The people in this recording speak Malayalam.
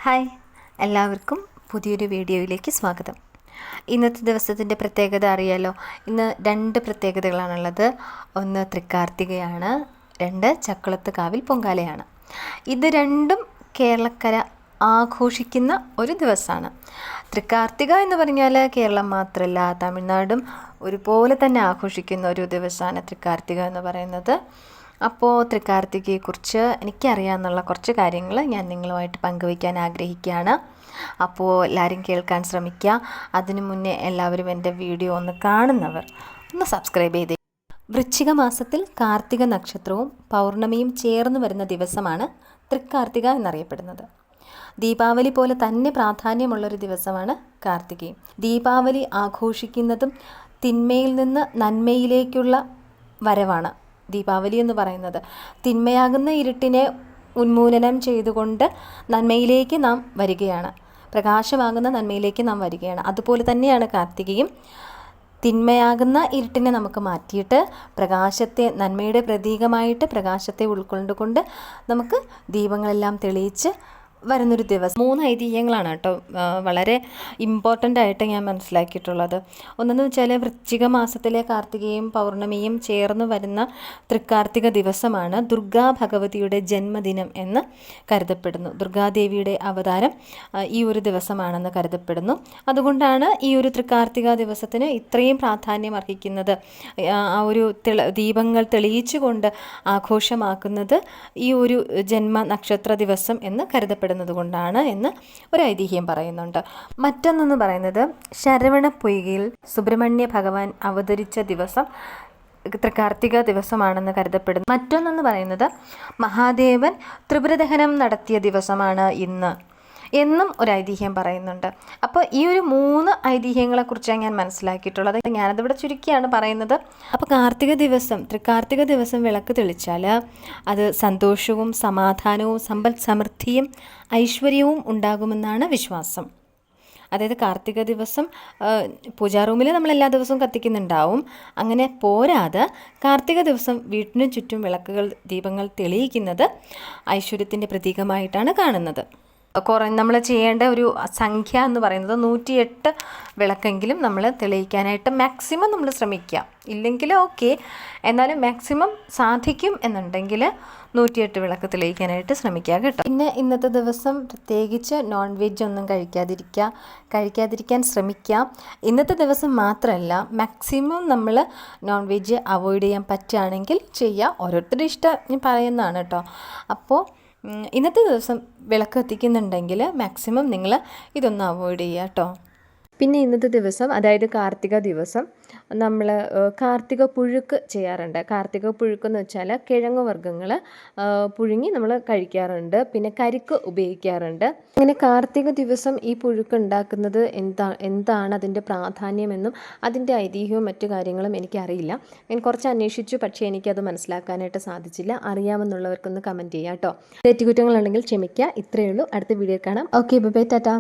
ഹായ്, എല്ലാവർക്കും പുതിയൊരു വീഡിയോയിലേക്ക് സ്വാഗതം. ഇന്നത്തെ ദിവസത്തിൻ്റെ പ്രത്യേകത അറിയാലോ. ഇന്ന് രണ്ട് പ്രത്യേകതകളാണുള്ളത്. ഒന്ന് തൃക്കാർത്തികയാണ്, രണ്ട് ചക്കുളത്ത് കാവിൽ പൊങ്കാലയാണ്. ഇത് രണ്ടും കേരളക്കര ആഘോഷിക്കുന്ന ഒരു ദിവസമാണ്. തൃക്കാർത്തിക എന്ന് പറഞ്ഞാൽ കേരളം മാത്രമല്ല, തമിഴ്നാടും ഒരുപോലെ തന്നെ ആഘോഷിക്കുന്ന ഒരു ദിവസമാണ് തൃക്കാർത്തിക എന്ന് പറയുന്നത്. അപ്പോൾ തൃക്കാർത്തികയെക്കുറിച്ച് എനിക്കറിയാമെന്നുള്ള കുറച്ച് കാര്യങ്ങൾ ഞാൻ നിങ്ങളുമായിട്ട് പങ്കുവയ്ക്കാൻ ആഗ്രഹിക്കുകയാണ്. അപ്പോൾ എല്ലാവരും കേൾക്കാൻ ശ്രമിക്കുക. അതിനു മുന്നേ എല്ലാവരും എൻ്റെ വീഡിയോ ഒന്ന് കാണുന്നവർ ഒന്ന് സബ്സ്ക്രൈബ് ചെയ്തേ. വൃശ്ചിക മാസത്തിൽ കാർത്തിക നക്ഷത്രവും പൗർണമിയും ചേർന്ന് വരുന്ന ദിവസമാണ് തൃക്കാർത്തിക എന്നറിയപ്പെടുന്നത്. ദീപാവലി പോലെ തന്നെ പ്രാധാന്യമുള്ളൊരു ദിവസമാണ് കാർത്തികയും. ദീപാവലി ആഘോഷിക്കുന്നതും തിന്മയിൽ നിന്ന് നന്മയിലേക്കുള്ള വരവാണ്. ദീപാവലി എന്ന് പറയുന്നത് തിന്മയാകുന്ന ഇരുട്ടിനെ ഉന്മൂലനം ചെയ്തുകൊണ്ട് നന്മയിലേക്ക് നാം വരികയാണ്, പ്രകാശമാകുന്ന നന്മയിലേക്ക് നാം വരികയാണ്. അതുപോലെ തന്നെയാണ് കാർത്തികയും. തിന്മയാകുന്ന ഇരുട്ടിനെ നമുക്ക് മാറ്റിയിട്ട് പ്രകാശത്തെ, നന്മയുടെ പ്രതീകമായിട്ട് പ്രകാശത്തെ ഉൾക്കൊണ്ടുകൊണ്ട് നമുക്ക് ദീപങ്ങളെല്ലാം തെളിയിച്ച് വരുന്നൊരു ദിവസം. 3 ഐതിഹ്യങ്ങളാണ് കേട്ടോ വളരെ ഇമ്പോർട്ടൻ്റ് ആയിട്ട് ഞാൻ മനസ്സിലാക്കിയിട്ടുള്ളത്. ഒന്നെന്ന് വെച്ചാൽ വൃശ്ചിക മാസത്തിലെ കാർത്തികയും പൗർണമിയും ചേർന്ന് വരുന്ന തൃക്കാർത്തിക ദിവസമാണ് ദുർഗാ ഭഗവതിയുടെ ജന്മദിനം എന്ന് കരുതപ്പെടുന്നു. ദുർഗാദേവിയുടെ അവതാരം ഈ ഒരു ദിവസമാണെന്ന് കരുതപ്പെടുന്നു. അതുകൊണ്ടാണ് ഈ ഒരു തൃക്കാർത്തിക ദിവസത്തിന് ഇത്രയും പ്രാധാന്യം അർഹിക്കുന്നത്. ആ ഒരു ദീപങ്ങൾ തെളിയിച്ചുകൊണ്ട് ആഘോഷമാക്കുന്നത് ഈ ഒരു ജന്മ നക്ഷത്ര ദിവസം എന്ന് കരുതപ്പെടുന്നു കൊണ്ടാണ് എന്ന് ഒരു ഐതിഹ്യം പറയുന്നുണ്ട്. മറ്റൊന്നെന്ന് പറയുന്നത് ശരവണ പൊയ്കയിൽ സുബ്രഹ്മണ്യ ഭഗവാൻ അവതരിച്ച ദിവസം തൃക്കാർത്തിക ദിവസമാണെന്ന് കരുതപ്പെടുന്നു. മറ്റൊന്നെന്ന് പറയുന്നത് മഹാദേവൻ ത്രിപുരദഹനം നടത്തിയ ദിവസമാണ് ഇന്ന് എന്നും ഒരു ഐതിഹ്യം പറയുന്നുണ്ട്. അപ്പോൾ ഈ ഒരു 3 ഐതിഹ്യങ്ങളെക്കുറിച്ചാണ് ഞാൻ മനസ്സിലാക്കിയിട്ടുള്ളത്. ഞാനതിവിടെ ചുരുക്കിയാണ് പറയുന്നത്. അപ്പോൾ തൃക്കാർത്തിക ദിവസം വിളക്ക് തെളിച്ചാൽ അത് സന്തോഷവും സമാധാനവും സമ്പൽ സമൃദ്ധിയും ഐശ്വര്യവും ഉണ്ടാകുമെന്നാണ് വിശ്വാസം. അതായത് കാർത്തിക ദിവസം പൂജാ റൂമിൽ നമ്മൾ എല്ലാ ദിവസവും കത്തിക്കുന്നുണ്ടാവും. അങ്ങനെ പോരാതെ കാർത്തിക ദിവസം വീട്ടിനു ചുറ്റും ദീപങ്ങൾ തെളിയിക്കുന്നത് ഐശ്വര്യത്തിൻ്റെ പ്രതീകമായിട്ടാണ് കാണുന്നത്. നമ്മൾ ചെയ്യേണ്ട ഒരു സംഖ്യ എന്ന് പറയുന്നത് 108 വിളക്കെങ്കിലും നമ്മൾ തെളിയിക്കാനായിട്ട് മാക്സിമം നമ്മൾ ശ്രമിക്കുക. ഇല്ലെങ്കിൽ ഓക്കെ, എന്നാലും മാക്സിമം സാധിക്കും എന്നുണ്ടെങ്കിൽ 108 വിളക്ക് തെളിയിക്കാനായിട്ട് ശ്രമിക്കുക കേട്ടോ. പിന്നെ ഇന്നത്തെ ദിവസം പ്രത്യേകിച്ച് നോൺ വെജ് ഒന്നും കഴിക്കാതിരിക്കാൻ ശ്രമിക്കുക. ഇന്നത്തെ ദിവസം മാത്രമല്ല, മാക്സിമം നമ്മൾ നോൺ വെജ് അവോയ്ഡ് ചെയ്യാൻ പറ്റുകയാണെങ്കിൽ ചെയ്യുക. ഓരോരുത്തരുടെ ഇഷ്ടം പറയുന്നതാണ് കേട്ടോ. അപ്പോൾ ഇന്നത്തെ ദിവസം വിളക്ക് കത്തിക്കുന്നുണ്ടെങ്കിൽ മാക്സിമം നിങ്ങൾ ഇതൊന്ന് അവോയ്ഡ് ചെയ്യുക കേട്ടോ. പിന്നെ ഇന്നത്തെ ദിവസം, അതായത് കാർത്തിക ദിവസം, നമ്മൾ കാർത്തിക പുഴുക്ക് ചെയ്യാറുണ്ട്. കാർത്തിക പുഴുക്കെന്ന് വെച്ചാൽ കിഴങ്ങ് വർഗ്ഗങ്ങൾ പുഴുങ്ങി നമ്മൾ കഴിക്കാറുണ്ട്. പിന്നെ കരിക്ക് ഉപയോഗിക്കാറുണ്ട്. അങ്ങനെ കാർത്തിക ദിവസം ഈ പുഴുക്ക് ഉണ്ടാക്കുന്നത് എന്താണ് അതിൻ്റെ പ്രാധാന്യമെന്നും അതിൻ്റെ ഐതിഹ്യവും മറ്റു കാര്യങ്ങളും എനിക്കറിയില്ല. ഞാൻ കുറച്ച് അന്വേഷിച്ചു, പക്ഷേ എനിക്കത് മനസ്സിലാക്കാനായിട്ട് സാധിച്ചില്ല. അറിയാമെന്നുള്ളവർക്കൊന്ന് കമൻറ്റ് ചെയ്യാം കേട്ടോ. തെറ്റുകുറ്റങ്ങളുണ്ടെങ്കിൽ ക്ഷമിക്കുക. ഇത്രയേ ഉള്ളൂ. അടുത്ത വീഡിയോ കാണാം. Okay, bye, Tata.